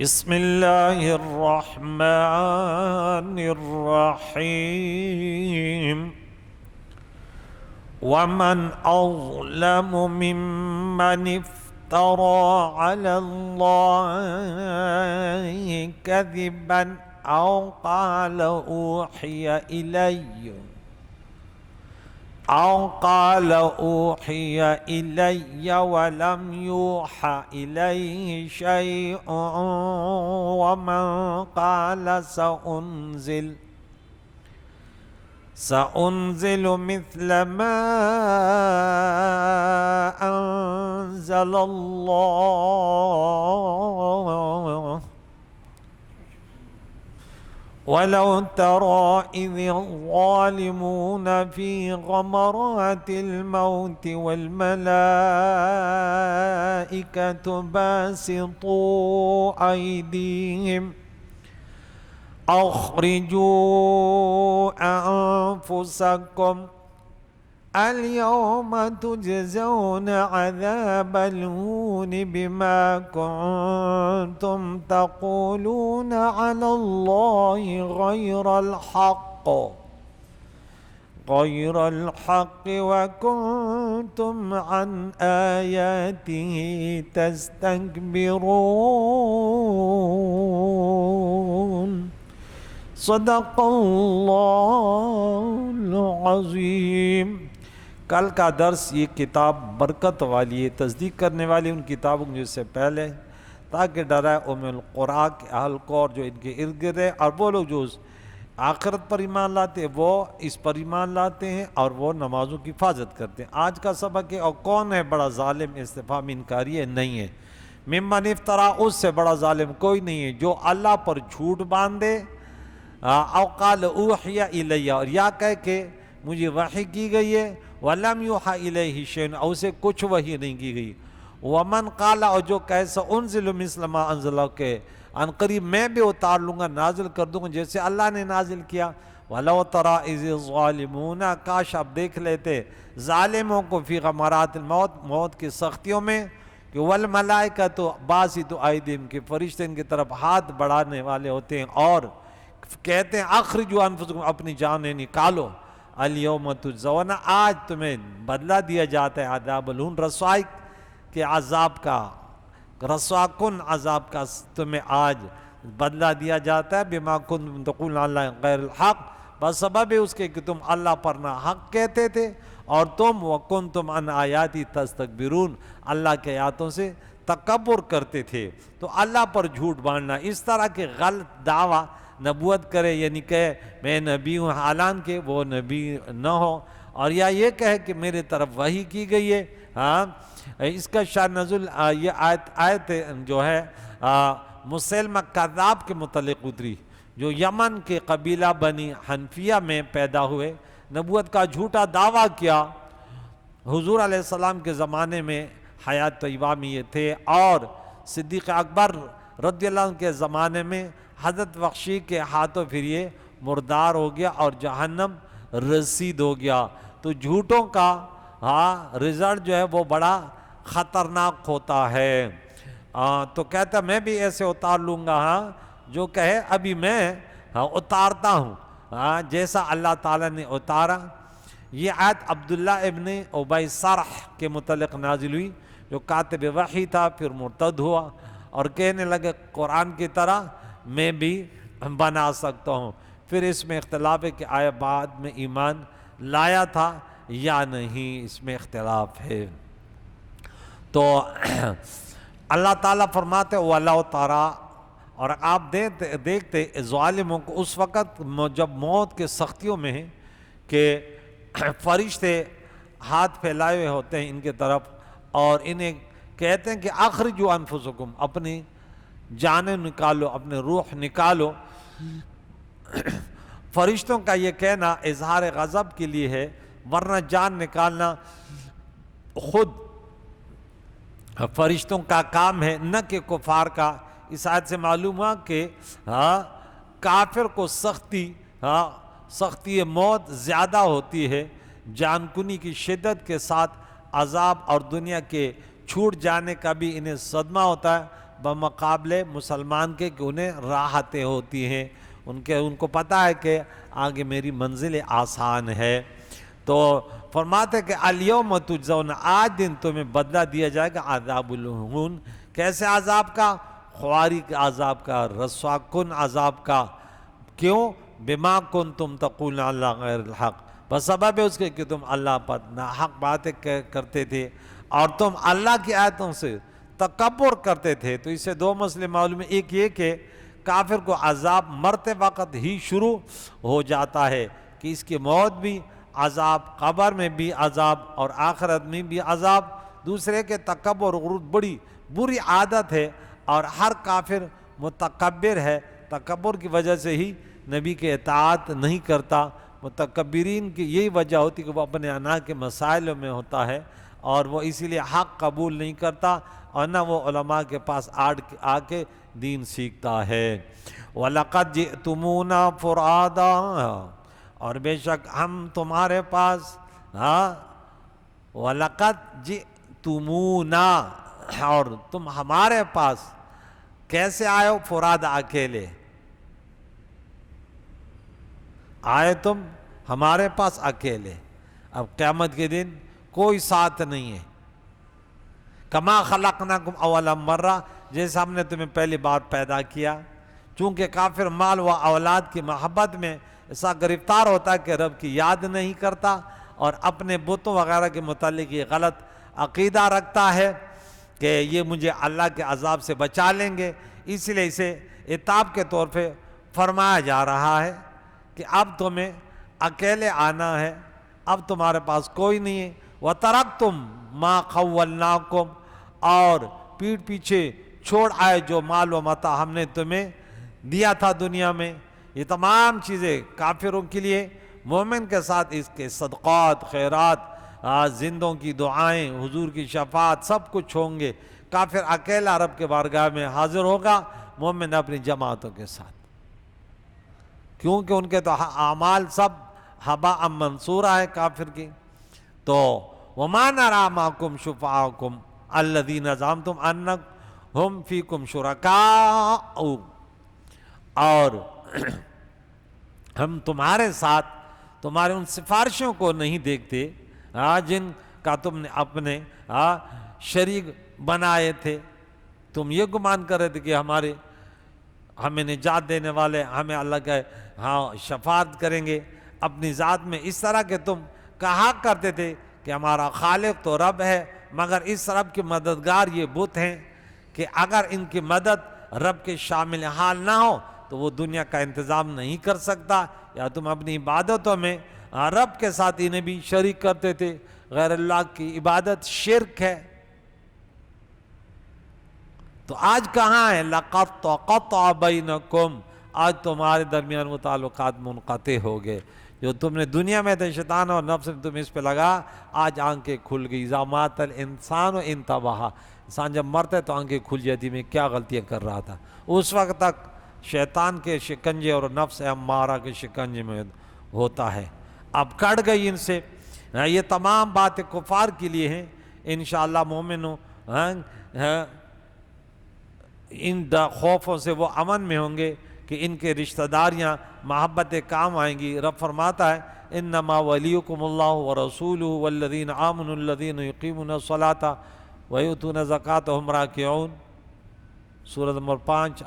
بسم الله الرحمن الرحيم ومن أظلم ممن افترى على الله كذبا أو قال أوحي إلي ولم يوحى إليه شيء ومن قال سأنزل مثل ما أنزل الله ولو ترى إذ الظالمون في غمرات الموت والملائكة باسطوا أيديهم أخرجوا أنفسكم اليوم تجزون عذاب الهون بما كنتم تقولون على الله غير الحق وكنتم عن آياته تستكبرون صدق اللہ العظیم۔ کل کا درس یہ کتاب برکت والی ہے، تصدیق کرنے والی ان کتابوں جو اس سے پہلے، تاکہ ڈرائے ام القرآن کے اہل کو اور جو ان کے ارد گرد ہے، اور وہ لوگ جو آخرت پر ایمان لاتے ہیں وہ اس پر ایمان لاتے ہیں اور وہ نمازوں کی حفاظت کرتے ہیں۔ آج کا سبق ہے اور کون ہے بڑا ظالم، استفہام انکاری ہے، نہیں ہے۔ ممن افترا، اس سے بڑا ظالم کوئی نہیں ہے جو اللہ پر جھوٹ باندھے، او قال اوحی الیہ، اور یا کہہ کہ مجھے وحی کی گئی ہے، ولم یوحی الیہ شیء، اور اسے کچھ وحی نہیں کی گئی، ومن قال، اور جو کہے سأنزل مثل ما انزل اللہ، کہ ان قریب میں بھی اتار لوں گا، نازل کر دوں گا جیسے اللہ نے نازل کیا۔ وَلَوْ تَرَى إِذِ الظَّالِمُونَ، کاش آپ دیکھ لیتے ظالموں کو فی غمرات الموت، موت کی سختیوں میں، کہ والملائکۃ باسطوا ایدیہم، کہ فرشتے ان کی طرف ہاتھ بڑھانے والے ہوتے ہیں اور کہتے ہیں اخرجوا انفسکم، اپنی جانیں نکالو، الیوم تجزون، آج تمہیں بدلہ دیا جاتا ہے عذاب الہون، رسوائی کے عذاب کا، رسوا کن عذاب کا تمہیں آج بدلہ دیا جاتا ہے، بما کنتم تقولون علی اللہ غیر الحق، بس سبب ہے اس کے کہ تم اللہ پر نہ حق کہتے تھے، اور تم وکنتم عن آیاتی تستکبرون، اللہ کے آیاتوں سے تکبر کرتے تھے۔ تو اللہ پر جھوٹ باندھنا، اس طرح کے غلط دعویٰ نبوت کرے، یعنی کہ میں نبی ہوں حالانکہ وہ نبی نہ ہو، اور یا یہ کہے کہ میرے طرف وحی کی گئی ہے۔ اس کا شان نزول یہ آیت جو ہے مسیلمہ کذاب کے متعلق اتری، جو یمن کے قبیلہ بنی حنفیہ میں پیدا ہوئے، نبوت کا جھوٹا دعویٰ کیا۔ حضور علیہ السلام کے زمانے میں حیات طیبہ میں یہ تھے، اور صدیق اکبر رضی اللہ عنہ کے زمانے میں حضرت وحشی کے ہاتھوں پھر یہ مردار ہو گیا اور جہنم رسید ہو گیا۔ تو جھوٹوں کا رزلٹ جو ہے وہ بڑا خطرناک ہوتا ہے۔ تو کہتا میں بھی ایسے اتار لوں گا، جو کہے ابھی میں اتارتا ہوں جیسا اللہ تعالیٰ نے اتارا۔ یہ آیت عبداللہ ابن ابی سرح کے متعلق نازل ہوئی، جو کاتب وحی تھا، پھر مرتد ہوا اور کہنے لگے قرآن کی طرح میں بھی بنا سکتا ہوں۔ پھر اس میں اختلاف ہے کہ آیا بعد میں ایمان لایا تھا یا نہیں، اس میں اختلاف ہے۔ تو اللہ تعالیٰ فرماتے وَلَوْ تَرَى، اور آپ دیکھتے ظالموں کو اس وقت جب موت کے سختیوں میں ہیں کہ فرشتے ہاتھ پھیلائے ہوئے ہوتے ہیں ان کے طرف، اور انہیں کہتے ہیں کہ اخرجوا انفسکم، اپنی جانیں نکالو، اپنے روح نکالو۔ فرشتوں کا یہ کہنا اظہار غضب کے لیے ہے، ورنہ جان نکالنا خود فرشتوں کا کام ہے، نہ کہ کفار کا۔ اس آیت سے معلوم ہوا کہ کافر کو سختی موت زیادہ ہوتی ہے، جان کنی کی شدت کے ساتھ عذاب اور دنیا کے چھوٹ جانے کا بھی انہیں صدمہ ہوتا ہے، بمقابلے مسلمان کے کہ انہیں راحتیں ہوتی ہیں، ان کو پتہ ہے کہ آگے میری منزل آسان ہے۔ تو فرماتے کہ الیوم تجزون، آج دن تمہیں بدلہ دیا جائے گا عذاب الہون، کیسے عذاب کا؟ خواری کے عذاب کا، رسوا کن عذاب کا۔ کیوں؟ بما کنتم تقولون علی اللہ غیر الحق، بسبب اس کے کہ تم اللہ پر ناحق باتیں کرتے تھے اور تم اللہ کی آیتوں سے تکبر کرتے تھے۔ تو اس سے دو مسئلے معلوم ہیں، ایک یہ کہ کافر کو عذاب مرتے وقت ہی شروع ہو جاتا ہے کہ اس کی موت بھی عذاب، قبر میں بھی عذاب اور آخرت میں بھی عذاب۔ دوسرے کہ تکبر اور غرور بڑی بری عادت ہے اور ہر کافر متکبر ہے، تکبر کی وجہ سے ہی نبی کے اطاعت نہیں کرتا۔ متکبرین کی یہی وجہ ہوتی کہ وہ اپنے انا کے مسائل میں ہوتا ہے اور وہ اسی لیے حق قبول نہیں کرتا اور نہ وہ علماء کے پاس آ کے دین سیکھتا ہے۔ وَلَقَدْ جِئْتُمُونَا فُرَادًا، اور بے شک ہم تمہارے پاس، وَلَقَدْ جِئْتُمُونَا، اور تم ہمارے پاس کیسے آئے ہو؟ فرادا، اکیلے آئے تم ہمارے پاس اکیلے۔ اب قیامت کے دن کوئی ساتھ نہیں ہے۔ کما خلقناکم اول مرہ، جیسے ہم نے تمہیں پہلی بار پیدا کیا۔ چونکہ کافر مال و اولاد کی محبت میں ایسا گرفتار ہوتا ہے کہ رب کی یاد نہیں کرتا اور اپنے بتوں وغیرہ کے متعلق یہ غلط عقیدہ رکھتا ہے کہ یہ مجھے اللہ کے عذاب سے بچا لیں گے، اس لیے اسے عتاب کے طور پہ فرمایا جا رہا ہے کہ اب تمہیں اکیلے آنا ہے، اب تمہارے پاس کوئی نہیں ہے۔ وَتَرَكْتُمْ مَا خَوَّلْنَاكُمْ، اور پیٹھ پیچھے چھوڑ آئے جو مال و متاع ہم نے تمہیں دیا تھا دنیا میں۔ یہ تمام چیزیں کافروں کے لیے، مومن کے ساتھ اس کے صدقات، خیرات، زندوں کی دعائیں، حضور کی شفاعت، سب کچھ ہوں گے۔ کافر اکیلا رب کے بارگاہ میں حاضر ہوگا، مومن اپنی جماعتوں کے ساتھ، کیونکہ ان کے تو اعمال سب ہباء منصورہ ہے کافر کی۔ تو وَمَا نَرَىٰ مَعَكُمْ شُفَعَاءَكُمْ الَّذِينَ زَعَمْتُمْ أَنَّهُمْ فِيكُمْ شُرَكَاءُ، اور ہم تمہارے ساتھ تمہارے ان سفارشوں کو نہیں دیکھتے جن کا تم نے اپنے شریک بنائے تھے۔ تم یہ گمان کر رہے تھے کہ ہمیں نجات دینے والے ہمیں اللہ کے شفاعت کریں گے اپنی ذات میں، اس طرح کہ تم کہا کرتے تھے کہ ہمارا خالق تو رب ہے، مگر اس رب کے مددگار یہ بت ہیں کہ اگر ان کی مدد رب کے شامل حال نہ ہو تو وہ دنیا کا انتظام نہیں کر سکتا۔ یا تم اپنی عبادتوں میں رب کے ساتھ انہیں بھی شریک کرتے تھے۔ غیر اللہ کی عبادت شرک ہے۔ تو آج کہاں ہے؟ لَقَدْ تَقَطَّعَ بَيْنَكُمْ، آج تمہارے درمیان وہ تعلقات منقطع ہو گئے جو تم نے دنیا میں تھے، شیطان اور نفس تم اس پہ لگا، آج آنکھیں کھل گئی۔ اِذَا مَاتَ الْإِنسَانُ انْتَبَهَ، انسان جب مرتا ہے تو آنکھیں کھل جاتی، میں کیا غلطیاں کر رہا تھا۔ اس وقت تک شیطان کے شکنجے اور نفس امارہ کے شکنجے میں ہوتا ہے، اب کٹ گئی ان سے۔ یہ تمام باتیں کفار کے لیے ہیں۔ انشاءاللہ مومنوں ان خوفوں سے وہ امن میں ہوں گے کہ ان کے رشتہ داریاں محبتیں کام آئیں گی۔ رب فرماتا ہے انما ولیکم اللہ ورسولہ والذین آمنوا الذین یقیمون الصلاۃ ویؤتون الزکاۃ وہم راکعون، سورۃ نمبر 5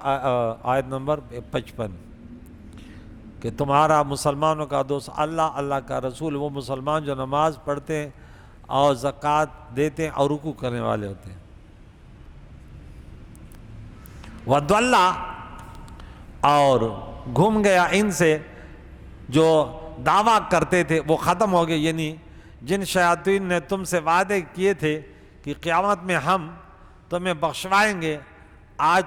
آیت نمبر 55، کہ تمہارا مسلمانوں کا دوست اللہ، اللہ کا رسول، وہ مسلمان جو نماز پڑھتے ہیں اور زکوٰۃ دیتے ہیں اور رکوع کرنے والے ہوتے ہیں۔ وَضَلَّ، اور گھم گیا ان سے جو دعویٰ کرتے تھے، وہ ختم ہو گئے، یعنی جن شیاطین نے تم سے وعدے کیے تھے کہ قیامت میں ہم تمہیں بخشوائیں گے، آج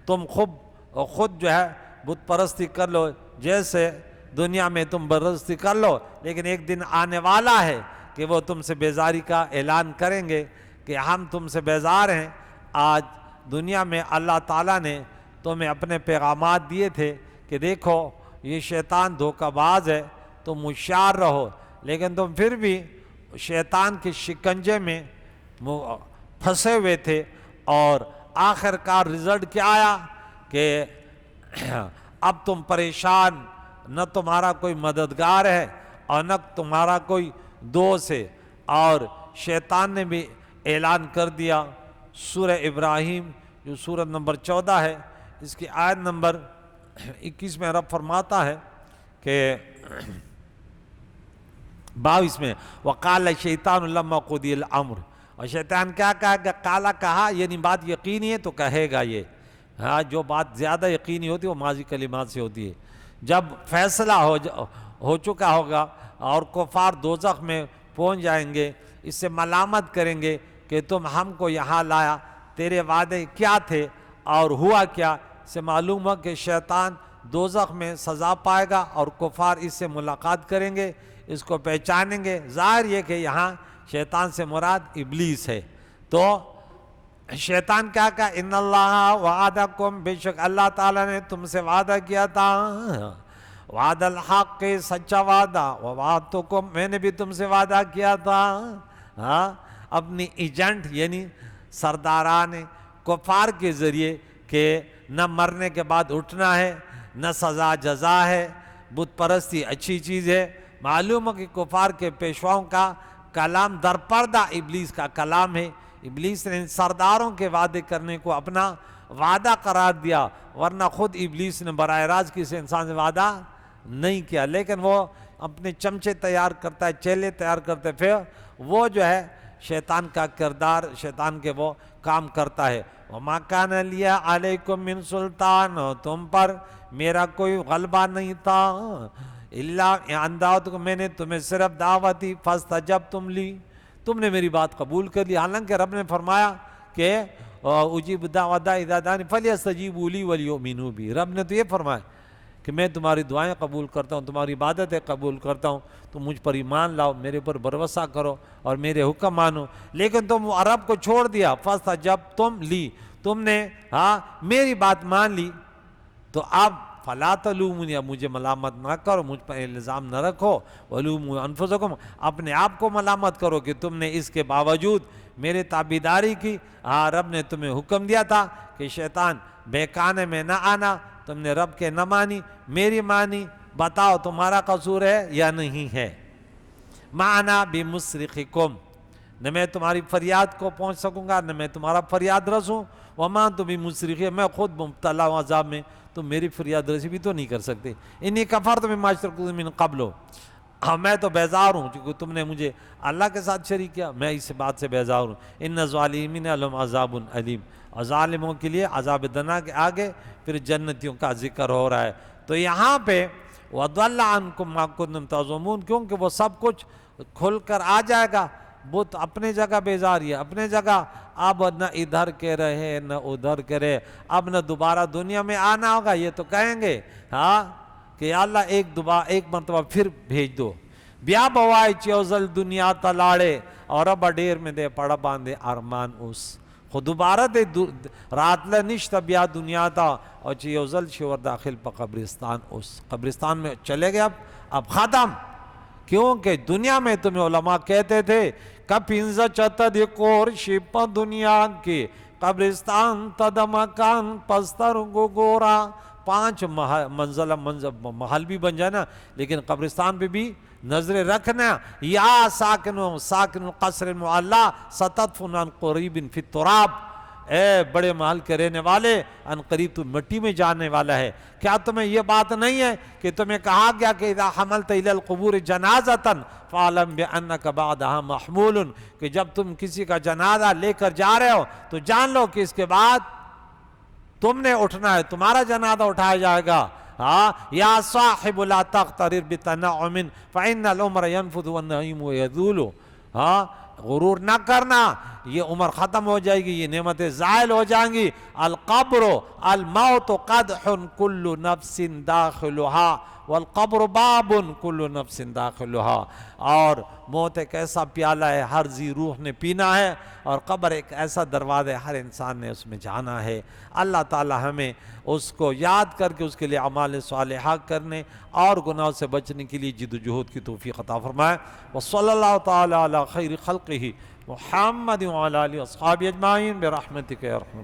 تم خود جو ہے بت پرستی کر لو، جیسے دنیا میں تم پرستی کر لو، لیکن ایک دن آنے والا ہے کہ وہ تم سے بیزاری کا اعلان کریں گے کہ ہم تم سے بیزار ہیں۔ آج دنیا میں اللہ تعالیٰ نے تمہیں اپنے پیغامات دیے تھے کہ دیکھو یہ شیطان دھوکہ باز ہے، تم ہوشیار رہو، لیکن تم پھر بھی شیطان کے شکنجے میں پھنسے ہوئے تھے اور آخر کار رزلٹ کیا آیا کہ اب تم پریشان، نہ تمہارا کوئی مددگار ہے اور نہ تمہارا کوئی دوست ہے۔ اور شیطان نے بھی اعلان کر دیا۔ سورہ ابراہیم جو سورت نمبر 14 ہے، اس کی آیت نمبر 21 میں رب فرماتا ہے کہ 22 میں وقال الشیطان لما قضی الامر، اور شیطان کیا کہا کہ کالا کہا، یعنی بات یقینی ہے تو کہے گا یہ۔ ہاں، جو بات زیادہ یقینی ہوتی ہے وہ ماضی کلمات سے ہوتی ہے۔ جب فیصلہ ہو چکا ہوگا اور کفار دوزخ میں پہنچ جائیں گے، اس سے ملامت کریں گے کہ تم ہم کو یہاں لایا، تیرے وعدے کیا تھے اور ہوا کیا، سے معلوم ہے کہ شیطان دوزخ میں سزا پائے گا اور کفار اس سے ملاقات کریں گے، اس کو پہچانیں گے۔ ظاہر یہ کہ یہاں شیطان سے مراد ابلیس ہے۔ تو شیطان کیا کہا، ان اللہ وعدکم، بے شک اللہ تعالیٰ نے تم سے وعدہ کیا تھا، وعد الحق، سچا وعدہ، ووعدتکم، میں نے بھی تم سے وعدہ کیا تھا۔ ہاں، اپنی ایجنٹ یعنی سرداران کفار کے ذریعے کہ نہ مرنے کے بعد اٹھنا ہے، نہ سزا جزا ہے، بت پرستی اچھی چیز ہے۔ معلوم ہے کہ کفار کے پیشواؤں کا کلام در پردہ ابلیس کا کلام ہے۔ ابلیس نے ان سرداروں کے وعدے کرنے کو اپنا وعدہ قرار دیا، ورنہ خود ابلیس نے براہ راست کسی انسان سے وعدہ نہیں کیا، لیکن وہ اپنے چمچے تیار کرتا ہے، چیلے تیار کرتا ہے، پھر وہ جو ہے شیطان کا کردار، شیطان کے وہ کام کرتا ہے۔ وَمَا كَانَ لِيَ عَلَيْكُم مِّن سُلطان، تم پر میرا کوئی غلبہ نہیں تھا، اللہ ان دعوتکم، میں نے تمہیں صرف دعوت دی، فاستجبتم لی، تم نے میری بات قبول کر لی۔ حالانکہ رب نے فرمایا کہ اجیب دعوت الداعی اذا دعانی فلیستجیبوا لی ولیؤمنوا بی، رب نے تو یہ فرمایا کہ میں تمہاری دعائیں قبول کرتا ہوں، تمہاری عبادتیں قبول کرتا ہوں، تم مجھ پر ایمان لاؤ، میرے پر بھروسہ کرو اور میرے حکم مانو۔ لیکن تم عرب کو چھوڑ دیا، فاستجبتم لی، تم نے میری بات مان لی، تو اب فلا تلومونی، اب مجھے ملامت نہ کرو، مجھ پر الزام نہ رکھو، ولوموا انفسکم، اپنے آپ کو ملامت کرو کہ تم نے اس کے باوجود میرے تابعداری کی۔ رب نے تمہیں حکم دیا تھا کہ شیطان بہکانے میں نہ آنا، تم نے رب کے نہ مانی، میری مانی، بتاؤ تمہارا قصور ہے یا نہیں ہے۔ ما انا بمصرخکم، نہ میں تمہاری فریاد کو پہنچ سکوں گا، نہ میں تمہارا فریاد رسوں، وما انتم بمصرخی، میں خود مبتلا ہوں عذاب میں، تم میری فریاد رسی بھی تو نہیں کر سکتے۔ انی کفرت بما اشرکتم من قبل، میں تو بیزار ہوں کیونکہ تم نے مجھے اللہ کے ساتھ شریک کیا، میں اس بات سے بیزار ہوں۔ ان الظالمین لهم عذاب علیم، اور ظالموں کے لیے عذاب دنا کے آگے پھر جنتیوں کا ذکر ہو رہا ہے۔ تو یہاں پہ وَضَلَّ عَنْكُمْ مَا كُنتُمْ تَزْعُمُونَ، کیونکہ وہ سب کچھ کھل کر آ جائے گا۔ بت اپنے جگہ بیزاری ہے، اپنے جگہ، اب نہ ادھر کے رہے نہ ادھر کے رہے، اب نہ دوبارہ دنیا میں آنا ہوگا، یہ تو کہیں گے کہ یا اللہ ایک مرتبہ پھر بھیج دو۔ بیا بوائے چیوزل دنیا تلاڑے، اور اب ڈیر میں دے پڑا باندھے ارمان اس، خود دوبارہ دے رات لنشت بیا دنیا تا، اور چیوزل شور داخل پا قبرستان اس، قبرستان میں چلے گئے، اب ختم۔ کیونکہ دنیا میں تمہیں علماء کہتے تھے کپینزا چتا دی کور شپا دنیا کی، قبرستان تد مکان پستر گو گورا، 5 منزلہ محل بھی بن جائے نا، لیکن قبرستان پہ بھی نظر رکھنا۔ یا ساکن القصر المعلا ستدفن عن قریب فی التراب، اے بڑے محل کے رہنے والے، ان قریب تو مٹی میں جانے والا ہے۔ کیا تمہیں یہ بات نہیں ہے کہ تمہیں کہا گیا کہ اذا حملت الی القبور جنازۃ فاعلم بانک بعدها محمول، کہ جب تم کسی کا جنازہ لے کر جا رہے ہو تو جان لو کہ اس کے بعد تم نے اٹھنا ہے، تمہارا جنازہ اٹھایا جائے گا۔ یا صاحب لا تغترر بتنعم فإن العمر ينفذ والنعيم يزول، غرور نہ کرنا، یہ عمر ختم ہو جائے گی، یہ نعمتیں زائل ہو جائیں گی۔ القبر الموت قدح کل نفس داخلها والقبر باب کل نفس داخلها، اور موت ایک ایسا پیالہ ہے ہر ذی روح نے پینا ہے، اور قبر ایک ایسا دروازہ ہے ہر انسان نے اس میں جانا ہے۔ اللہ تعالی ہمیں اس کو یاد کر کے اس کے لیے اعمال صالحہ کرنے اور گناہوں سے بچنے کے لیے جد و جہد کی توفیق عطا فرمائے۔ وصلی اللہ تعالی علی خیر خلقہ محمد وعلی آلہ واصحابہ اجمعین برحمتک یا ارحم